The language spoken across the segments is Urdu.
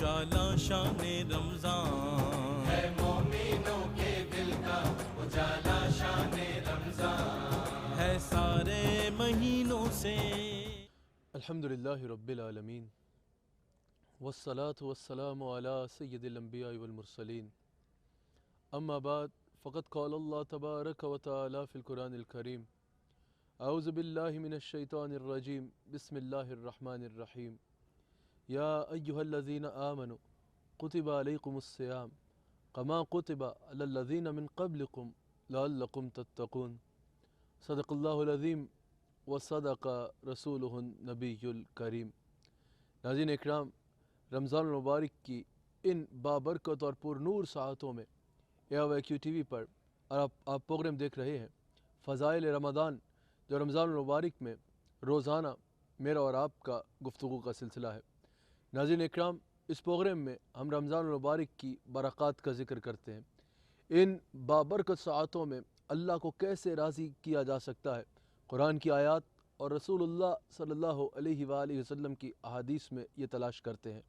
اجالا شان رمضان ہے، مومنوں کے دل کا اجالا شان رمضان ہے سارے مہینوں سے۔ الحمدللہ رب العالمین والصلاة والسلام علی سید الانبیاء والمرسلین، اما بعد فقد قال اللہ تبارک و تعالی فی القرآن الکریم، اعوذ باللہ من الشیطان الرجیم، بسم اللہ الرحمن الرحیم، یا ایہا الذین آمنوا کتب علیکم الصیام کما کتب علی الذین من قبلکم لعلکم تتقون، صدق اللہ العظیم وصدق رسولہ النبی الکریم۔ ناظرین اکرام، رمضان المبارک کی ان بابرکت اور پر نور ساعتوں میں AOIQ TV پر آپ پروگرام دیکھ رہے ہیں فضائل رمضان، جو رمضان المبارک میں روزانہ میرا اور آپ کا گفتگو کا سلسلہ ہے۔ ناظرین اکرام، اس پروگرام میں ہم رمضان المبارک کی برکات کا ذکر کرتے ہیں، ان بابرکت ساعتوں میں اللہ کو کیسے راضی کیا جا سکتا ہے، قرآن کی آیات اور رسول اللہ صلی اللہ علیہ وآلہ وسلم کی احادیث میں یہ تلاش کرتے ہیں۔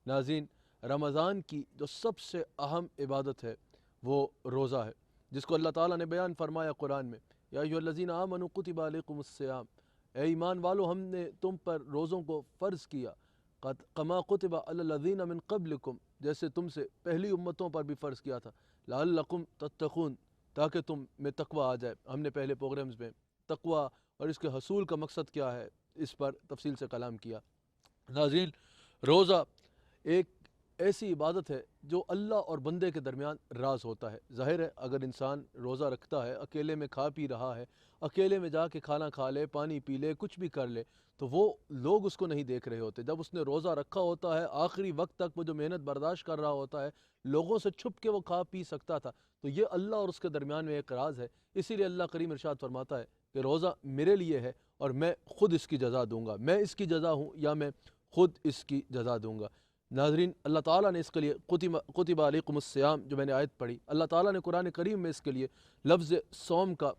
ناظرین، رمضان کی جو سب سے اہم عبادت ہے وہ روزہ ہے، جس کو اللہ تعالیٰ نے بیان فرمایا قرآن میں، یا ایھا الذین آمنوا کتب علیکم الصیام، اے ایمان والو ہم نے تم پر روزوں کو فرض کیا، کما کتب علی الذین من قبلکم، جیسے تم سے پہلی امتوں پر بھی فرض کیا تھا، لعلکم تتقون، تاکہ تم میں تقوی آ جائے۔ ہم نے پہلے پروگرامز میں تقوی اور اس کے حصول کا مقصد کیا ہے اس پر تفصیل سے کلام کیا۔ ناظرین، روزہ ایک ایسی عبادت ہے جو اللہ اور بندے کے درمیان راز ہوتا ہے۔ ظاہر ہے اگر انسان روزہ رکھتا ہے، اکیلے میں کھا پی رہا ہے، اکیلے میں جا کے کھانا کھا لے، پانی پی لے، کچھ بھی کر لے، تو وہ لوگ اس کو نہیں دیکھ رہے ہوتے۔ جب اس نے روزہ رکھا ہوتا ہے، آخری وقت تک وہ جو محنت برداشت کر رہا ہوتا ہے، لوگوں سے چھپ کے وہ کھا پی سکتا تھا، تو یہ اللہ اور اس کے درمیان میں ایک راز ہے۔ اسی لیے اللہ کریم ارشاد فرماتا ہے کہ روزہ میرے لیے ہے اور میں خود اس کی جزا دوں گا، میں اس کی جزا ہوں یا میں خود اس کی جزا دوں گا۔ ناظرین، اللہ تعالیٰ نے اس کے لیے کتب علیکم الصیام، جو میں نے آیت پڑھی، اللہ تعالیٰ نے قرآن کریم میں اس کے لیے لفظ صوم کا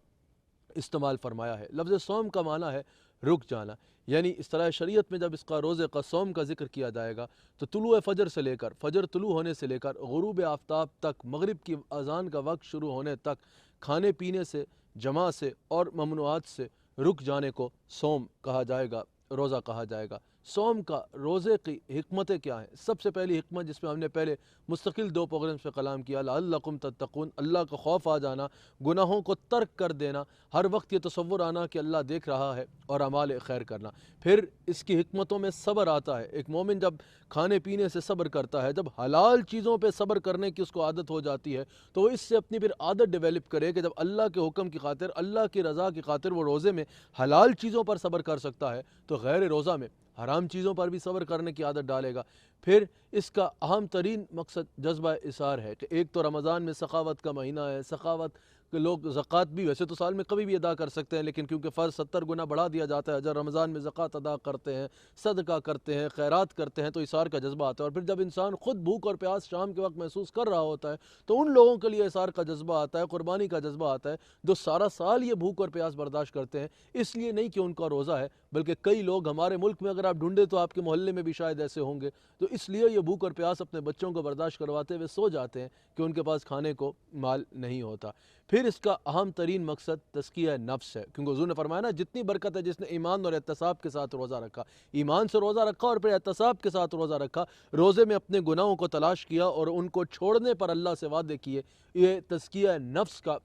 استعمال فرمایا ہے۔ لفظ صوم کا معنی ہے رک جانا، یعنی اس طرح شریعت میں جب اس کا روزے کا صوم کا ذکر کیا جائے گا تو طلوع فجر سے لے کر، فجر طلوع ہونے سے لے کر غروب آفتاب تک، مغرب کی اذان کا وقت شروع ہونے تک کھانے پینے سے، جماع سے اور ممنوعات سے رک جانے کو صوم کہا جائے گا، روزہ کہا جائے گا۔ صوم کا، روزے کی حکمتیں کیا ہیں؟ سب سے پہلی حکمت جس میں ہم نے پہلے مستقل 2 پروگرامز پہ کلام کیا، لعلکم تتقون، اللہ کا خوف آ جانا، گناہوں کو ترک کر دینا، ہر وقت یہ تصور آنا کہ اللہ دیکھ رہا ہے، اور اعمال خیر کرنا۔ پھر اس کی حکمتوں میں صبر آتا ہے۔ ایک مومن جب کھانے پینے سے صبر کرتا ہے، جب حلال چیزوں پہ صبر کرنے کی اس کو عادت ہو جاتی ہے، تو وہ اس سے اپنی پھر عادت ڈیولپ کرے کہ جب اللہ کے حکم کی خاطر، اللہ کی رضا کی خاطر وہ روزے میں حلال چیزوں پر صبر کر سکتا ہے، تو غیر روزہ میں حرام چیزوں پر بھی صبر کرنے کی عادت ڈالے گا۔ پھر اس کا اہم ترین مقصد جذبہ اثار ہے کہ ایک تو رمضان میں سخاوت کا مہینہ ہے، سخاوت کہ لوگ زکوٰۃ بھی ویسے تو سال میں کبھی بھی ادا کر سکتے ہیں، لیکن کیونکہ فرض 70 گنا بڑھا دیا جاتا ہے، جب رمضان میں زکوٰۃ ادا کرتے ہیں، صدقہ کرتے ہیں، خیرات کرتے ہیں، تو اثار کا جذبہ آتا ہے۔ اور پھر جب انسان خود بھوک اور پیاس شام کے وقت محسوس کر رہا ہوتا ہے، تو ان لوگوں کے لیے اثار کا جذبہ آتا ہے، قربانی کا جذبہ آتا ہے، جو سارا سال یہ بھوک اور پیاس برداشت کرتے ہیں، اس لیے نہیں کہ ان کا روزہ ہے، بلکہ کئی لوگ ہمارے ملک میں اگر آپ ڈھونڈیں تو آپ کے محلے میں بھی شاید ایسے ہوں گے، تو اس لیے یہ بھوک اور پیاس اپنے بچوں کو برداشت کرواتے ہوئے سو جاتے ہیں کہ ان کے پاس کھانے کو مال نہیں ہوتا۔ پھر اس کا اہم ترین مقصد تزکیہ نفس ہے، کیونکہ حضور نے فرمایا نا، جتنی برکت ہے جس نے ایمان اور احتساب کے ساتھ روزہ رکھا، ایمان سے روزہ رکھا اور پھر احتساب کے ساتھ روزہ رکھا، روزے میں اپنے گناہوں کو تلاش کیا اور ان کو چھوڑنے پر اللہ سے وعدے کیے، یہ تزکیہ نفس کا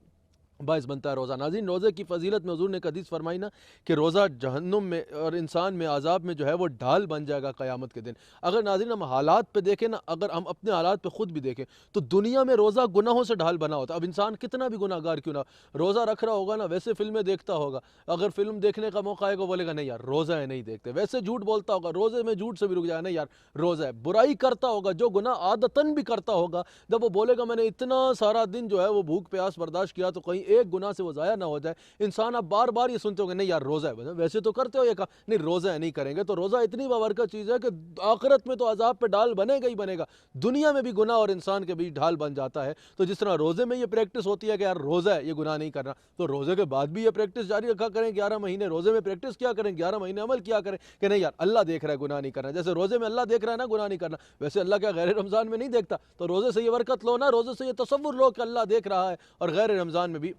باعث بنتا ہے روزہ۔ ناظرین، روزے کی فضیلت میں حضور نے ایک حدیث فرمائی نا کہ روزہ جہنم میں اور انسان میں عذاب میں جو ہے وہ ڈھال بن جائے گا قیامت کے دن۔ اگر ناظرین ہم حالات پہ دیکھیں نا، اگر ہم اپنے حالات پہ خود بھی دیکھیں تو دنیا میں روزہ گناہوں سے ڈھال بنا ہوتا ہے۔ اب انسان کتنا بھی گناہ گار کیوں نہ روزہ رکھ رہا ہوگا نا، ویسے فلمیں دیکھتا ہوگا، اگر فلم دیکھنے کا موقع آئے گا بولے گا نہیں یار روزہ ہے نہیں دیکھتے، ویسے جھوٹ بولتا ہوگا، روزے میں جھوٹ سے بھی رک جائے نہیں یار روزہ ہے، برائی کرتا ہوگا، جو گناہ عادتاً بھی کرتا ہوگا، جب وہ بولے گا میں نے اتنا سارا دن جو ہے وہ بھوک پیاس برداشت کیا تو کہیں ایک گناہ سے وہ ضائع نہ ہو جائے۔ انسان اب بار بار یہ سنتے ہو کہ نہیں یار روزہ ہے، ویسے تو کرتے ہو، یہ کہا نہیں روزہ ہے نہیں کریں گے، تو روزہ اتنی بابرکت چیز ہے کہ آخرت میں تو عذاب پہ ڈال بنے گا ہی بنے گا، دنیا میں بھی گناہ اور انسان کے بیچ ڈھال بن جاتا ہے۔ تو جس طرح روزے میں یہ پریکٹس ہوتی ہے کہ یار روزہ ہے یہ گناہ نہیں کرنا، تو روزے کے بعد بھی یہ پریکٹس جاری رکھا کریں، 11 مہینے روزے میں پریکٹس کیا کریں، 11 مہینے عمل کیا کریں کہ نہیں یار اللہ دیکھ رہا ہے گناہ نہیں کرنا، جیسے روزے میں اللہ دیکھ رہا ہے نا گناہ نہیں کرنا، ویسے اللہ کیا غیر رمضان میں نہیں دیکھتا؟ تو روزے سے یہ برکت لو نا، روزے سے یہ تصور لو کہ اللہ دیکھ رہا ہے، اور غیر رمضان میں بھی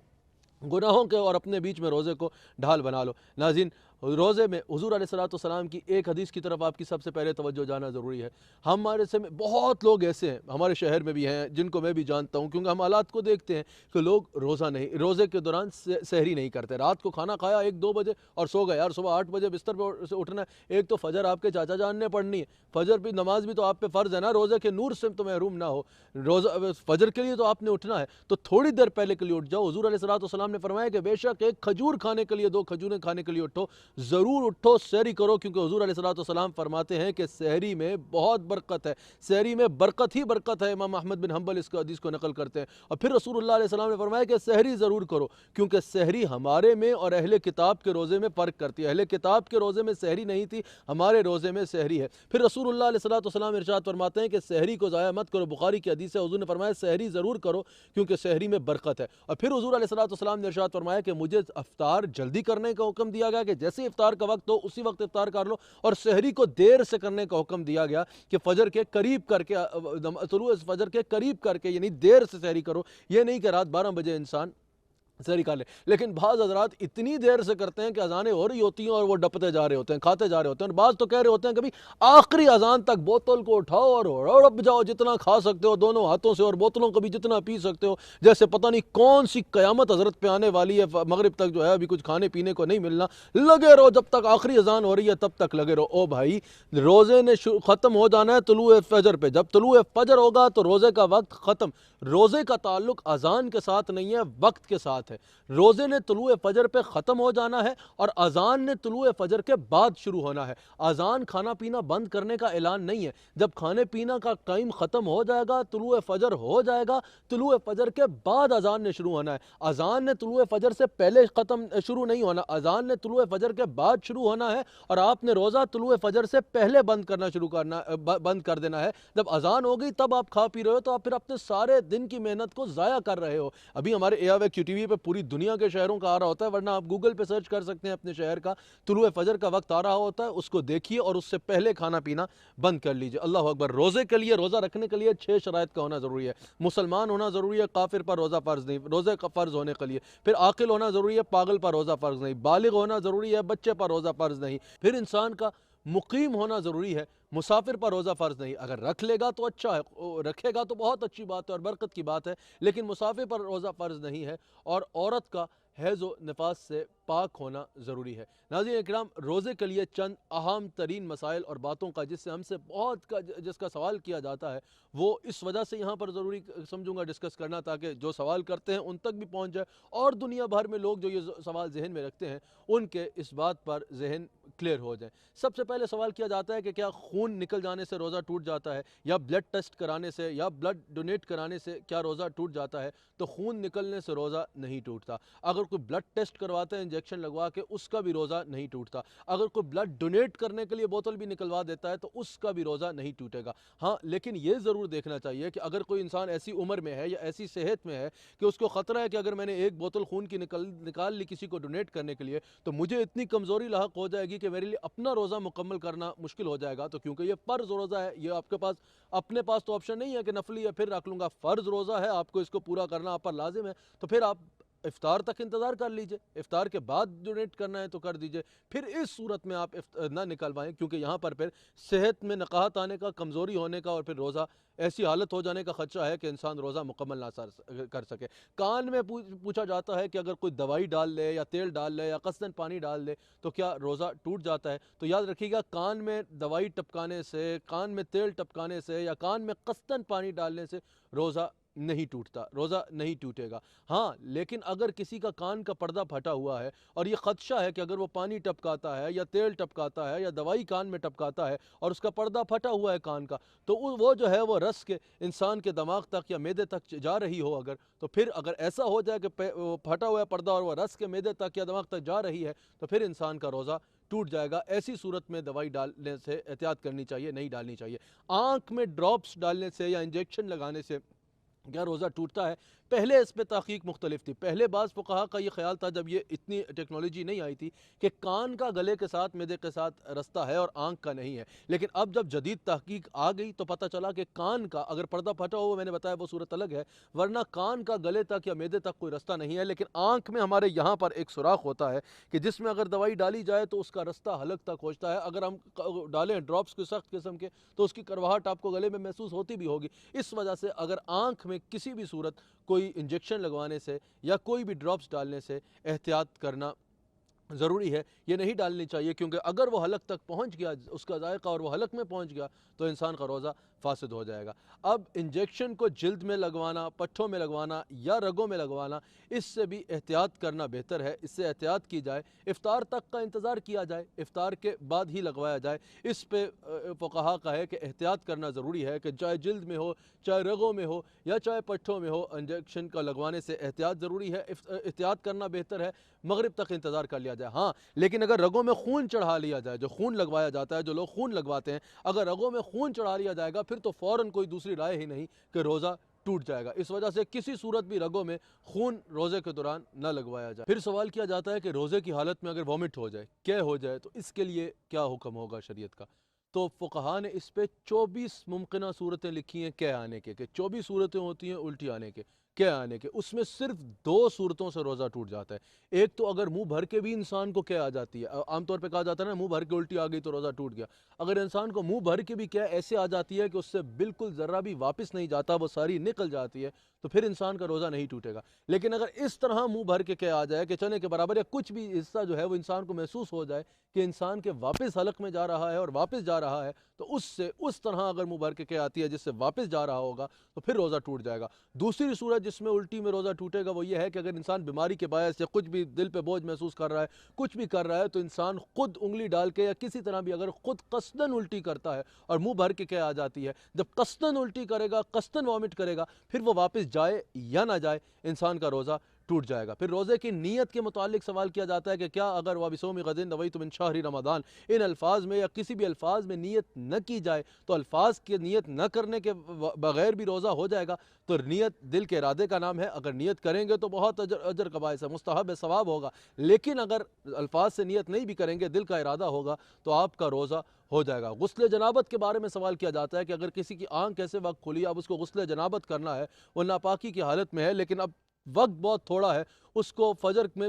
گناہوں کے اور اپنے بیچ میں روزے کو ڈھال بنا لو۔ ناظرین، روزے میں حضور علیہ السلام کی ایک حدیث کی طرف آپ کی سب سے پہلے توجہ جانا ضروری ہے۔ ہمارے سے بہت لوگ ایسے ہیں، ہمارے شہر میں بھی ہیں جن کو میں بھی جانتا ہوں، کیونکہ ہم حالات کو دیکھتے ہیں کہ لوگ روزے کے دوران سحری نہیں کرتے، رات کو کھانا کھایا 1-2 بجے اور سو گئے، یار صبح 8 بجے بستر پہ سے اٹھنا ہے، ایک تو فجر آپ کے چاچا جان نے پڑھنی ہے، فجر بھی نماز بھی تو آپ پہ فرض ہے نا، روزے کے نور سے تو محروم نہ ہو، روزہ فجر کے لیے تو آپ نے اٹھنا ہے، تو تھوڑی دیر پہلے کے لیے اٹھ جاؤ۔ حضور علیہ السلام نے فرمایا کہ بے شک ایک کھجور کھانے کے لیے 2 کھجوریں کھانے کے لیے اٹھو، ضرور اٹھو، سحری کرو، کیونکہ حضور علیہ السلام فرماتے ہیں کہ سحری میں بہت برکت ہے، سحری میں برکت ہی برکت ہے۔ امام احمد بن حنبل اس حدیث کو نقل کرتے ہیں۔ اور پھر رسول اللہ علیہ السلام نے فرمایا کہ سحری ضرور کرو، کیونکہ سحری ہمارے میں اور اہل کتاب کے روزے میں فرق کرتی ہے، اہل کتاب کے روزے میں سحری نہیں تھی، ہمارے روزے میں سحری ہے۔ پھر رسول اللہ علیہ السلام ارشاد فرماتے ہیں کہ سحری کو ضائع مت کرو، بخاری کی حدیث ہے، حضور نے فرمایا سحری ضرور کرو کیونکہ سحری میں برکت ہے۔ اور پھر حضور علیہ السلام نے ارشاد فرمایا کہ مجھے افطار جلدی کرنے کا حکم دیا گیا کہ جیسے افطار کا وقت ہو اسی وقت افطار کر لو، اور سحری کو دیر سے کرنے کا حکم دیا گیا کہ فجر کے قریب کر کے، طلوع فجر کے قریب کر کے، یعنی دیر سے سحری کرو، یہ نہیں کہ رات 12 بجے انسان سحری کھا لے۔ لیکن بعض حضرات اتنی دیر سے کرتے ہیں کہ اذانیں ہو رہی ہوتی ہیں اور وہ ڈپتے جا رہے ہوتے ہیں، کھاتے جا رہے ہوتے ہیں، اور بعض تو کہہ رہے ہوتے ہیں کبھی آخری اذان تک بوتل کو اٹھاؤ اور رڑپ جاؤ، جتنا کھا سکتے ہو دونوں ہاتھوں سے، اور بوتلوں کو بھی جتنا پی سکتے ہو، جیسے پتہ نہیں کون سی قیامت حضرت پہ آنے والی ہے، مغرب تک جو ہے ابھی کچھ کھانے پینے کو نہیں ملنا، لگے رہو جب تک آخری اذان ہو رہی ہے تب تک لگے رہو۔ او بھائی، روزے نے ختم ہو جانا ہے طلوع فجر پہ، جب طلوع فجر ہوگا تو روزے کا وقت ختم۔ روزے کا تعلق اذان کے ساتھ نہیں ہے، وقت کے ساتھ ہے۔ روزے نے طلوع فجر پہ ختم ہو جانا ہے اور اذان نے طلوع فجر کے بعد شروع ہونا ہے۔ اذان کھانا پینا بند کرنے کا اعلان نہیں ہے، جب کھانے پینا کا ٹائم ختم ہو جائے گا، طلوع فجر ہو جائے گا، طلوع فجر کے بعد اذان نے شروع ہونا ہے۔ اذان نے طلوع فجر سے پہلے شروع نہیں ہونا، اذان نے طلوع فجر کے بعد شروع ہونا ہے، اور آپ نے روزہ طلوع فجر سے پہلے بند کر دینا ہے۔ جب اذان ہو گئی تب آپ کھا پی رہے ہو تو آپ پھر اپنے سارے دن کی محنت کو ضائع کر رہے ہو۔ ابھی ہمارے AWQ TV پہ پوری دنیا کے شہروں کا آ رہا ہوتا ہے، ورنہ آپ گوگل پہ سرچ کر سکتے ہیں، اپنے شہر کا طلوع فجر کا وقت آ رہا ہوتا ہے، اس کو دیکھیے اور اس سے پہلے کھانا پینا بند کر لیجئے۔ اللہ اکبر۔ روزے کے لیے، روزہ رکھنے کے لیے 6 شرائط کا ہونا ضروری ہے۔ مسلمان ہونا ضروری ہے، کافر پر روزہ فرض نہیں، روزے کا فرض ہونے کے لیے۔ پھر عاقل ہونا ضروری ہے، پاگل پر روزہ فرض نہیں۔ بالغ ہونا ضروری ہے، بچے پر روزہ فرض نہیں۔ پھر انسان کا مقیم ہونا ضروری ہے، مسافر پر روزہ فرض نہیں۔ اگر رکھ لے گا تو اچھا ہے، رکھے گا تو بہت اچھی بات ہے اور برکت کی بات ہے، لیکن مسافر پر روزہ فرض نہیں ہے۔ اور عورت کا حیض و نفاس سے پاک ہونا ضروری ہے۔ ناظرین اکرام، روزے کے لیے چند اہم ترین مسائل اور باتوں کا جس سے ہم سے جس کا سوال کیا جاتا ہے، وہ اس وجہ سے یہاں پر ضروری سمجھوں گا ڈسکس کرنا، تاکہ جو سوال کرتے ہیں ان تک بھی پہنچ جائے، اور دنیا بھر میں لوگ جو یہ سوال ذہن میں رکھتے ہیں ان کے اس بات پر ذہن کلیئر ہو جائے۔ سب سے پہلے سوال کیا جاتا ہے کہ کیا خون نکل جانے سے روزہ ٹوٹ جاتا ہے، یا بلڈ ٹیسٹ کرانے سے یا بلڈ ڈونیٹ کرانے سے کیا روزہ ٹوٹ جاتا ہے؟ تو خون نکلنے سے روزہ نہیں ٹوٹتا۔ اگر کوئی بلڈ ٹیسٹ کرواتا ہے انجیکشن لگوا کے، اس کا بھی روزہ نہیں ٹوٹتا۔ اگر کوئی بلڈ ڈونیٹ کرنے کے لیے بوتل بھی نکلوا دیتا ہے تو اس کا بھی روزہ نہیں ٹوٹے گا۔ ہاں، لیکن یہ ضرور دیکھنا چاہیے کہ اگر کوئی انسان ایسی عمر میں ہے یا ایسی صحت میں ہے کہ اس کو خطرہ ہے کہ اگر میں نے ایک بوتل خون کی نکال لی کسی کو ڈونیٹ کرنے کے لیے تو مجھے اتنی کمزوری لاحق ہو جائے گی کہ میرے لیے اپنا روزہ مکمل کرنا مشکل ہو جائے گا، تو کیونکہ یہ فرض روزہ ہے، یہ آپ کے پاس اپنے پاس تو آپشن نہیں ہے کہ نفلی ہے پھر رکھ لوں گا، فرض روزہ ہے، آپ کو اس کو پورا کرنا آپ پر لازم ہے، تو پھر آپ افطار تک انتظار کر لیجئے، افطار کے بعد ڈونیٹ کرنا ہے تو کر دیجئے۔ پھر اس صورت میں آپ نہ نکلوائیں، کیونکہ یہاں پر پھر صحت میں نقاہت آنے کا، کمزوری ہونے کا، اور پھر روزہ ایسی حالت ہو جانے کا خدشہ ہے کہ انسان روزہ مکمل نہ کر سکے۔ کان میں پوچھا جاتا ہے کہ اگر کوئی دوائی ڈال لے یا تیل ڈال لے یا قصداً پانی ڈال لے تو کیا روزہ ٹوٹ جاتا ہے؟ تو یاد رکھیے گا، کان میں دوائی ٹپکانے سے، کان میں تیل ٹپکانے سے یا کان میں قصداً پانی ڈالنے سے روزہ نہیں ٹوٹتا، روزہ نہیں ٹوٹے گا۔ ہاں لیکن اگر کسی کا کان کا پردہ پھٹا ہوا ہے اور یہ خدشہ ہے کہ اگر وہ پانی ٹپکاتا ہے یا تیل ٹپکاتا ہے یا دوائی کان میں ٹپکاتا ہے اور اس کا پردہ پھٹا ہوا ہے کان کا، تو وہ جو ہے وہ رس کے انسان کے دماغ تک یا معدے تک جا رہی ہو، تو پھر اگر ایسا ہو جائے کہ وہ پھٹا ہوا ہے پردہ اور وہ رس کے معدے تک یا دماغ تک جا رہی ہے، تو پھر انسان کا روزہ ٹوٹ جائے گا۔ ایسی صورت میں دوائی ڈالنے سے احتیاط کرنی چاہیے، نہیں ڈالنی چاہیے۔ آنکھ میں ڈراپس ڈالنے سے یا انجیکشن لگانے سے کیا روزہ ٹوٹتا ہے؟ پہلے اس پہ تحقیق مختلف تھی۔ پہلے بعض فقہا کا یہ خیال تھا، جب یہ اتنی ٹیکنالوجی نہیں آئی تھی، کہ کان کا گلے کے ساتھ معدے کے ساتھ رستہ ہے اور آنکھ کا نہیں ہے۔ لیکن اب جب جدید تحقیق آ گئی تو پتہ چلا کہ کان کا اگر پردہ پھٹا ہو، میں نے بتایا وہ صورت الگ ہے، ورنہ کان کا گلے تک یا معدے تک کوئی رستہ نہیں ہے، لیکن آنکھ میں ہمارے یہاں پر ایک سوراخ ہوتا ہے کہ جس میں اگر دوائی ڈالی جائے تو اس کا رستہ حلق تک پہنچتا ہے۔ اگر ہم ڈالیں ڈراپس کے سخت قسم کے تو اس کی کڑواہٹ آپ کو گلے میں محسوس ہوتی بھی ہوگی۔ اس وجہ سے اگر آنکھ میں کسی بھی صورت کوئی انجیکشن لگوانے سے یا کوئی بھی ڈراپس ڈالنے سے احتیاط کرنا ضروری ہے، یہ نہیں ڈالنی چاہیے، کیونکہ اگر وہ حلق تک پہنچ گیا اس کا ذائقہ اور وہ حلق میں پہنچ گیا تو انسان کا روزہ فاسد ہو جائے گا۔ اب انجیکشن کو جلد میں لگوانا، پٹھوں میں لگوانا یا رگوں میں لگوانا، اس سے بھی احتیاط کرنا بہتر ہے۔ اس سے احتیاط کی جائے، افطار تک کا انتظار کیا جائے، افطار کے بعد ہی لگوایا جائے۔ اس پہ فقہا کا ہے کہ احتیاط کرنا ضروری ہے، کہ چاہے جلد میں ہو، چاہے رگوں میں ہو یا چاہے پٹھوں میں ہو، انجیکشن کا لگوانے سے احتیاط ضروری ہے، احتیاط کرنا بہتر ہے، مغرب تک انتظار کر لیا جائے۔ ہاں لیکن اگر رگوں میں خون چڑھا لیا جائے، جو خون لگوایا جاتا ہے، جو لوگ خون لگواتے ہیں، اگر رگوں میں خون چڑھا لیا جائے گا پھر تو فوراً کوئی دوسری رائے ہی نہیں کہ روزہ ٹوٹ جائے گا۔ اس وجہ سے کسی صورت بھی رگوں میں خون روزے کے دوران نہ لگوایا جائے۔ پھر سوال کیا جاتا ہے کہ روزے کی حالت میں اگر وامٹ ہو جائے، کیا ہو جائے، تو اس کے لیے کیا حکم ہوگا شریعت کا؟ تو فقہا نے اس پہ 24 ممکنہ صورتیں لکھی ہیں کہہ آنے کے، کہ 24 صورتیں ہوتی ہیں الٹی آنے کے، کہہ آنے کے۔ اس میں صرف 2 صورتوں سے روزہ ٹوٹ جاتا ہے۔ ایک تو اگر منہ بھر کے بھی انسان کو کہہ آ جاتی ہے، عام طور پہ کہا جاتا ہے نا منہ بھر کے الٹی آ گئی تو روزہ ٹوٹ گیا۔ اگر انسان کو منہ بھر کے بھی کہہ ایسے آ جاتی ہے کہ اس سے بالکل ذرہ بھی واپس نہیں جاتا، وہ ساری نکل جاتی ہے، تو پھر انسان کا روزہ نہیں ٹوٹے گا۔ لیکن اگر اس طرح منہ بھر کے کہہ آ جائے کہ چنے کے برابر یا کچھ بھی حصہ جو ہے وہ انسان کو محسوس ہو جائے کہ انسان کے واپس حلق میں جا رہا ہے اور واپس جا رہا ہے، تو اس طرح اگر منہ بھر کے کہہ آتی ہے جس سے واپس جا رہا ہوگا تو پھر روزہ ٹوٹ جائے گا۔ دوسری صورت جس میں الٹی میں روزہ ٹوٹے گا وہ یہ ہے کہ اگر انسان بیماری کے باعث یا کچھ بھی دل پہ بوجھ محسوس کر رہا ہے، کچھ بھی کر رہا ہے، تو انسان خود انگلی ڈال کے یا کسی طرح بھی اگر خود قصدن الٹی کرتا ہے اور منہ بھر کے کہہ آ جاتی ہے، جب قصدن الٹی کرے گا، قصدن وامٹ کرے گا، پھر وہ واپس جائے یا نہ جائے، انسان کا روزہ ٹوٹ جائے گا۔ پھر روزے کی نیت کے متعلق سوال کیا جاتا ہے کہ کیا اگر وَبِصَوْمِ غَدٍ نَوَيْتُ مِنْ شَهْرِ رمضان، ان الفاظ میں یا کسی بھی الفاظ میں نیت نہ کی جائے تو الفاظ کی نیت نہ کرنے کے بغیر بھی روزہ ہو جائے گا؟ تو نیت دل کے ارادے کا نام ہے، اگر نیت کریں گے تو بہت اجر کا باعث ہے، مستحب ہے، ثواب ہوگا۔ لیکن اگر الفاظ سے نیت نہیں بھی کریں گے، دل کا ارادہ ہوگا، تو آپ کا روزہ ہو جائے گا۔ غسل جنابت کے بارے میں سوال کیا جاتا ہے کہ اگر کسی کی آنکھ ایسے وقت کھلی، اب اس کو غسل جنابت کرنا ہے، وہ ناپاکی کی حالت میں ہے، لیکن اب وقت بہت تھوڑا ہے، اس کو فجر میں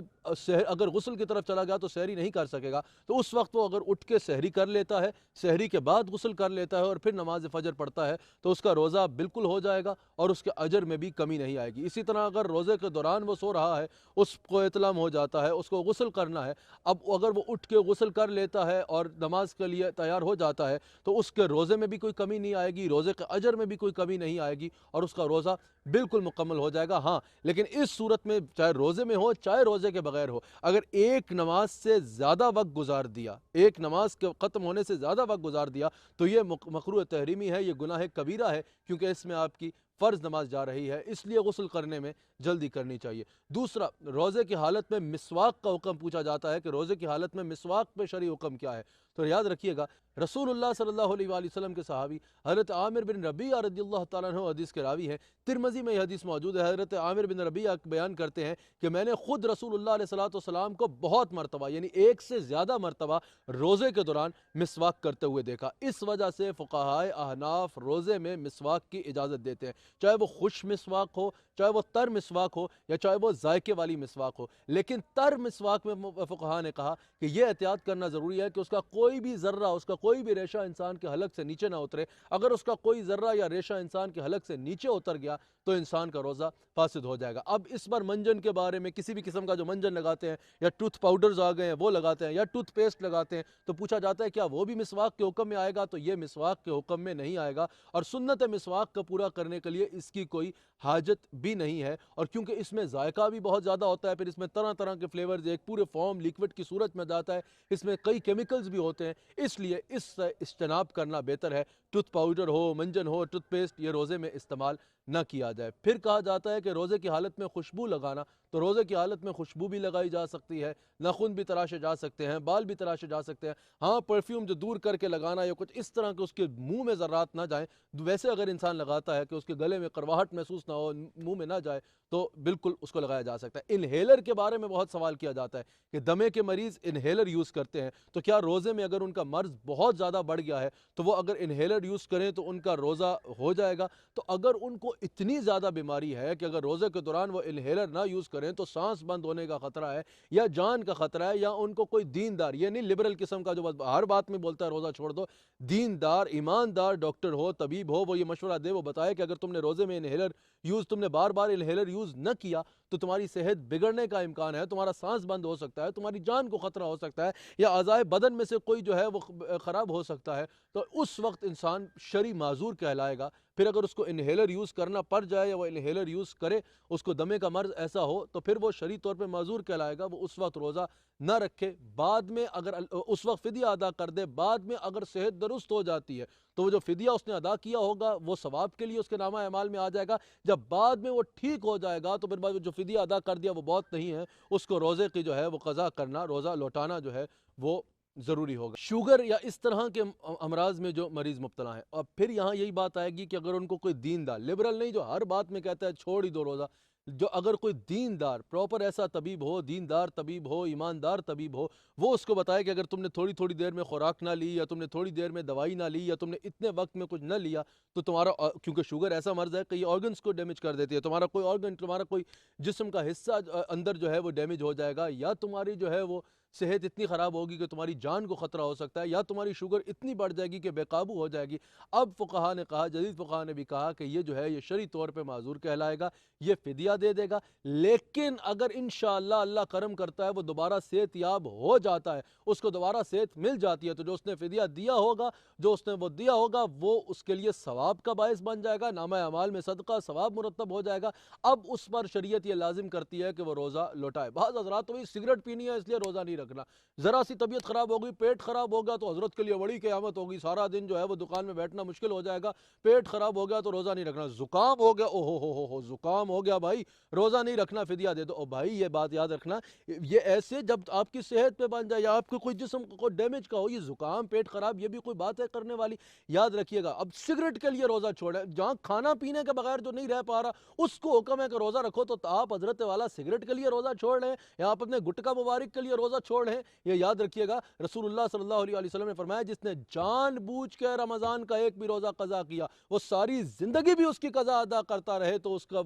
اگر غسل کی طرف چلا گیا تو سحری نہیں کر سکے گا، تو اس وقت وہ اگر اٹھ کے سحری کر لیتا ہے، سحری کے بعد غسل کر لیتا ہے اور پھر نماز فجر پڑھتا ہے، تو اس کا روزہ بالکل ہو جائے گا اور اس کے اجر میں بھی کمی نہیں آئے گی۔ اسی طرح اگر روزے کے دوران وہ سو رہا ہے، اس کو احتلام ہو جاتا ہے، اس کو غسل کرنا ہے، اب اگر وہ اٹھ کے غسل کر لیتا ہے اور نماز کے لیے تیار ہو جاتا ہے، تو اس کے روزے میں بھی کوئی کمی نہیں آئے گی، روزے کے اجر میں بھی کوئی کمی نہیں آئے گی اور اس کا روزہ بالکل مکمل ہو جائے گا۔ ہاں لیکن اس صورت میں چاہے روزے میں ہو چاہے روزے کے بغیر ہو، اگر ایک نماز سے زیادہ وقت گزار دیا، ایک نماز کے ختم ہونے سے زیادہ وقت گزار دیا، تو یہ مکروہ تحریمی ہے، یہ گناہ کبیرہ ہے، کیونکہ اس میں آپ کی فرض نماز جا رہی ہے، اس لیے غسل کرنے میں جلدی کرنی چاہیے۔ دوسرا، روزے کی حالت میں مسواک کا حکم پوچھا جاتا ہے کہ روزے کی حالت میں مسواک پہ شرعی حکم کیا ہے؟ تو یاد رکھیے گا، رسول اللہ صلی اللہ علیہ وآلہ وسلم کے صحابی حضرت عامر بن ربیعہ رضی اللہ تعالیٰ عنہ حدیث کے راوی ہیں، ترمذی میں یہ حدیث موجود ہے۔ حضرت عامر بن ربیعہ بیان کرتے ہیں کہ میں نے خود رسول اللہ علیہ السلام کو بہت مرتبہ، یعنی ایک سے زیادہ مرتبہ روزے کے دوران مسواک کرتے ہوئے دیکھا۔ اس وجہ سے فقہائے احناف روزے میں مسواک کی اجازت دیتے ہیں، چاہے وہ خوش مسواک ہو، چاہے وہ تر مسواک ہو یا چاہے وہ ذائقے والی مسواک ہو۔ لیکن تر مسواک میں فقہا نے کہا کہ یہ احتیاط کرنا ضروری ہے کہ اس کا کوئی بھی ذرہ، اس کا کوئی بھی ریشہ انسان کے حلق سے نیچے نہ اترے۔ اگر اس کا کوئی ذرہ یا ریشہ انسان کے حلق سے نیچے اتر گیا تو انسان کا روزہ فاسد ہو جائے گا۔ اب اس پر منجن کے بارے میں، کسی بھی قسم کا جو منجن لگاتے ہیں یا ٹوتھ پاؤڈرز آ گئے ہیں وہ لگاتے ہیں یا ٹوتھ پیسٹ لگاتے ہیں، تو پوچھا جاتا ہے کیا وہ بھی مسواک کے حکم میں آئے گا؟ تو یہ مسواک کے حکم میں نہیں آئے گا، اور سنت مسواک کا پورا کرنے کے لیے اس کی کوئی حاجت بھی نہیں ہے۔ اور کیونکہ اس میں ذائقہ بھی بہت زیادہ ہوتا ہے، پھر اس میں طرح طرح کے فلیورز ایک پورے فارم لیکوڈ کی صورت میں جاتا ہے، اس میں کئی کیمیکلز بھی ہوتے ہیں، اس لیے اس سے اجتناب کرنا بہتر ہے۔ ٹوتھ پاؤڈر ہو، منجن ہو، ٹوتھ پیسٹ، یہ روزے میں استعمال نہ کیا جائے۔ پھر کہا جاتا ہے کہ روزے کی حالت میں خوشبو لگانا، تو روزے کی حالت میں خوشبو بھی لگائی جا سکتی ہے، ناخن بھی تراشے جا سکتے ہیں، بال بھی تراشے جا سکتے ہیں۔ ہاں پرفیوم جو دور کر کے لگانا یا کچھ اس طرح کے اس کے منہ میں ذرات نہ جائیں، ویسے اگر انسان لگاتا ہے کہ اس کے گلے میں کرواہٹ محسوس نہ ہو، منہ میں نہ جائے، تو بالکل اس کو لگایا جا سکتا ہے۔ انہیلر کے بارے میں بہت سوال کیا جاتا ہے کہ دمے کے مریض انہیلر یوز کرتے ہیں، تو کیا روزے میں اگر ان کا مرض بہت زیادہ بڑھ گیا ہے تو وہ اگر انہیلر یوز کریں تو ان کا روزہ ہو جائے گا؟ تو اگر ان کو اتنی زیادہ بیماری ہے کہ اگر روزے کے دوران وہ انہیلر نہ یوز کریں تو سانس بند ہونے کا خطرہ ہے یا جان کا خطرہ ہے، یا ان کو کوئی دیندار، یہ نہیں لبرل قسم کا جو ہر بات میں بولتا ہے روزہ چھوڑ دو، دیندار ایماندار ڈاکٹر ہو، طبیب ہو، وہ یہ مشورہ دے، وہ بتائے کہ اگر تم نے روزے میں انہیلر یوز، تم نے بار بار انہیلر یوز نہ کیا تو تمہاری صحت بگڑنے کا امکان ہے، تمہارا سانس بند ہو سکتا ہے، تمہاری جان کو خطرہ ہو سکتا ہے، یا اعضائے بدن میں سے کوئی جو ہے وہ خراب ہو سکتا ہے، تو اس وقت انسان شرعی معذور کہلائے گا۔ پھر اگر اس کو انہیلر یوز کرنا پڑ جائے یا وہ انہیلر یوز کرے، اس کو دمے کا مرض ایسا ہو، تو پھر وہ شرعی طور پہ معذور کہلائے گا، وہ اس وقت روزہ نہ رکھے۔ بعد میں اگر اس وقت فدیہ ادا کر دے، بعد میں اگر صحت درست ہو جاتی ہے تو وہ جو فدیہ اس نے ادا کیا ہوگا وہ ثواب کے لیے اس کے نامہ اعمال میں آ جائے گا۔ جب بعد میں وہ ٹھیک ہو جائے گا تو پھر بعد جو فدیہ ادا کر دیا وہ بہت نہیں ہے، اس کو روزے کی جو ہے وہ قضا کرنا، روزہ لوٹانا جو ہے وہ ضروری ہوگا۔ شوگر یا اس طرح کے امراض میں جو مریض مبتلا ہیں، اور پھر یہاں یہی بات آئے گی کہ اگر ان کو کوئی دیندار، لبرل نہیں جو ہر بات میں کہتا ہے چھوڑ ہی دو روزہ، جو اگر کوئی دیندار پراپر ایسا طبیب ہو، دیندار طبیب ہو، ایماندار طبیب ہو، وہ اس کو بتائے کہ اگر تم نے تھوڑی تھوڑی دیر میں خوراک نہ لی، یا تم نے تھوڑی دیر میں دوائی نہ لی، یا تم نے اتنے وقت میں کچھ نہ لیا، تو تمہارا، کیونکہ شوگر ایسا مرض ہے کہ یہ آرگنز کو ڈیمیج کر دیتی ہے، تمہارا کوئی آرگن، تمہارا کوئی جسم کا حصہ اندر جو ہے وہ ڈیمیج ہو جائے گا، یا تمہاری جو ہے وہ صحت اتنی خراب ہوگی کہ تمہاری جان کو خطرہ ہو سکتا ہے، یا تمہاری شوگر اتنی بڑھ جائے گی کہ بے قابو ہو جائے گی۔ اب فقہا نے کہا، جدید فقہا نے بھی کہا کہ یہ جو ہے یہ شرعی طور پہ معذور کہلائے گا، یہ فدیہ دے دے گا۔ لیکن اگر انشاءاللہ اللہ کرم کرتا ہے وہ دوبارہ صحت یاب ہو جاتا ہے، اس کو دوبارہ صحت مل جاتی ہے، تو جو اس نے فدیہ دیا ہوگا، جو اس نے وہ دیا ہوگا، وہ اس کے لیے ثواب کا باعث بن جائے گا، نامہ اعمال میں صدقہ ثواب مرتب ہو جائے گا۔ اب اس پر شریعت یہ لازم کرتی ہے کہ وہ روزہ لوٹائے۔ بعض حضرات تو بھئی سگریٹ پینی ہے اس لیے روزہ نہیں رکھنا، ذرا سی طبیعت خراب ہوگی، پیٹ خراب ہوگا تو حضرت کے لیے بڑی قیامت ہوگی، سارا دن جو ہے وہ دکان میں بیٹھنا مشکل ہو جائے گا، پیٹ خراب ہو گیا تو روزہ نہیں رکھنا، زکام ہو گیا، ہو زکام ہو گیا بھائی روزہ نہیں رکھنا، فدیہ دے دو۔ او بھائی یہ بات یاد رکھنا، یہ ایسے جب آپ کی صحت پہ بن جائے یا آپ کو کوئی جسم کو ڈیمیج کا ہو، یہ زکام پیٹ خراب یہ بھی کوئی بات ہے کرنے والی؟ یاد رکھیے گا۔ اب سگریٹ کے لیے روزہ چھوڑے، جہاں کھانا پینے کے بغیر جو نہیں رہ پا رہا اس کو حکم ہے کہ روزہ رکھو، تو آپ حضرت والا سگریٹ کے لیے روزہ چھوڑ رہے ہیں یا آپ اپنے گٹکا مبارک کے لیے روزہ چھوڑ رہے ہیں؟ یہ یاد رکھیے گا، رسول اللہ صلی اللہ علیہ وسلم نے فرمایا جس نے جان بوجھ کے رمضان کا ایک بھی روزہ قضا کیا، وہ ساری زندگی بھی اس کی قضا ادا کرتا رہے تو اس کا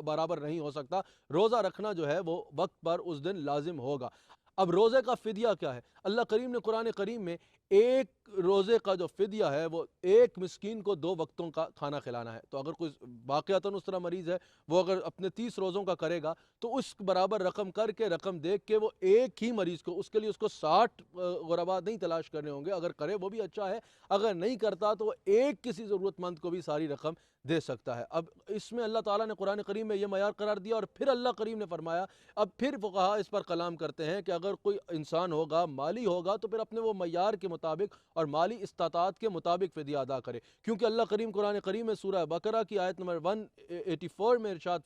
برابر نہیں ہو سکتا۔ روزہ رکھنا جو ہے وہ وقت پر اس دن لازم ہوگا۔ اب روزے کا فدیہ کیا ہے؟ اللہ کریم نے قرآن کریم میں ایک روزے کا جو فدیہ ہے وہ ایک مسکین کو 2 وقتوں کا کھانا کھلانا ہے۔ تو اگر کوئی واقعتاً اس طرح مریض ہے، وہ اگر اپنے 30 روزوں کا کرے گا تو اس برابر رقم کر کے، رقم دیکھ کے وہ ایک ہی مریض کو، اس کے لیے اس کو 60 غربا نہیں تلاش کرنے ہوں گے، اگر کرے وہ بھی اچھا ہے، اگر نہیں کرتا تو وہ ایک کسی ضرورت مند کو بھی ساری رقم دے سکتا ہے۔ اب اس میں اللہ تعالیٰ نے قرآن کریم میں یہ معیار قرار دیا، اور پھر اللہ کریم نے فرمایا، اب پھر فقہا اس پر کلام کرتے ہیں کہ اگر کوئی انسان ہوگا، مالی ہوگا، تو پھر اپنے وہ معیار کے مطابق اور مالی استطاعت کے مطابق فدیہ ادا کرے، کیونکہ اللہ کریم قرآن کریم میں سورہ بقرہ کی آیت نمبر 184 میں ارشاد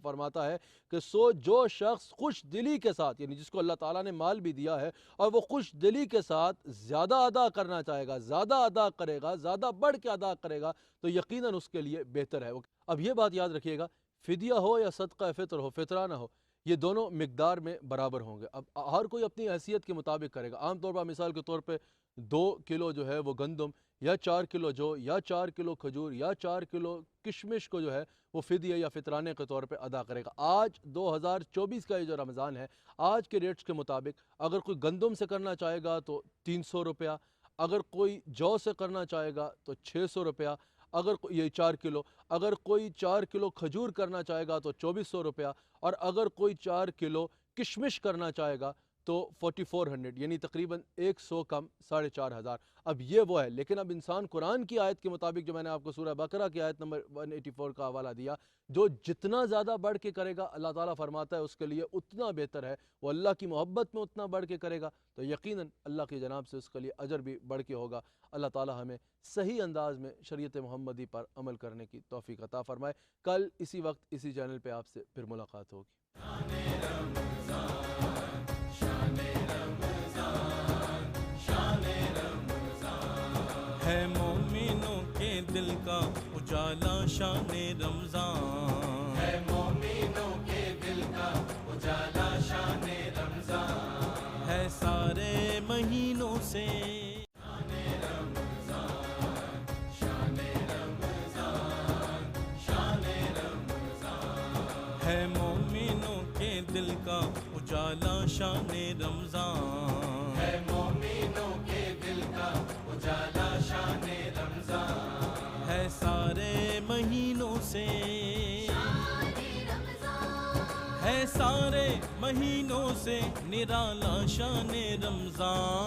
فرماتا ہے کہ سو جو شخص خوش دلی کے ساتھ، یعنی جس کو اللہ تعالیٰ نے مال بھی دیا ہے اور وہ خوش دلی کے ساتھ زیادہ ادا کرنا چاہے گا، زیادہ ادا کرے گا، زیادہ بڑھ کے ادا کرے گا، تو یقیناً اس کے لیے بہتر ہے۔ اب یہ بات یاد رکھیے گا، فدیہ ہو یا صدقہ فطر ہو، فطرانہ ہو، یہ دونوں مقدار میں برابر ہوں گے۔ اب ہر کوئی اپنی حیثیت کے مطابق کرے گا۔ عام طور پر مثال کے طور پہ 2 کلو جو ہے وہ گندم، یا 4 کلو جو، یا 4 کلو کھجور، یا 4 کلو کشمش کو جو ہے وہ فدیہ یا فطرانے کے طور پہ ادا کرے گا۔ آج 2024 کا یہ جو رمضان ہے، آج کے ریٹس کے مطابق اگر کوئی گندم سے کرنا چاہے گا تو 300 روپیہ، اگر کوئی جو سے کرنا چاہے گا تو 600 روپیہ، اگر یہ 4 کلو، اگر کوئی 4 کلو کھجور کرنا چاہے گا تو 2400 روپیہ، اور اگر کوئی 4 کلو کشمش کرنا چاہے گا تو 4400، یعنی تقریباً 100 کم 4500۔ اب یہ وہ ہے، لیکن اب انسان قرآن کی آیت کے مطابق، جو میں نے آپ کو سورہ بقرہ کی آیت نمبر 184 کا حوالہ دیا، جو جتنا زیادہ بڑھ کے کرے گا اللہ تعالیٰ فرماتا ہے اس کے لیے اتنا بہتر ہے، وہ اللہ کی محبت میں اتنا بڑھ کے کرے گا تو یقیناً اللہ کی جناب سے اس کے لیے اجر بھی بڑھ کے ہوگا۔ اللہ تعالیٰ ہمیں صحیح انداز میں شریعت محمدی پر عمل کرنے کی توفیق عطا فرمائے۔ کل اسی وقت اسی چینل پہ آپ سے پھر ملاقات ہوگی۔ ہے مومنوں کے دل کا اجالا شان رمضان، ہے مومنوں کے دل کا اجالا شان رمضان، ہے سارے مہینوں سے شان رمضان، شان رمضان، شان رمضان، ہے مومنوں کے دل کا اجالا شان رمضان، ہے مومنوں کے دل کا اجالا شان رمضان، ہے سارے مہینوں سے شان رمضان، ہے سارے مہینوں سے نرالا شان رمضان۔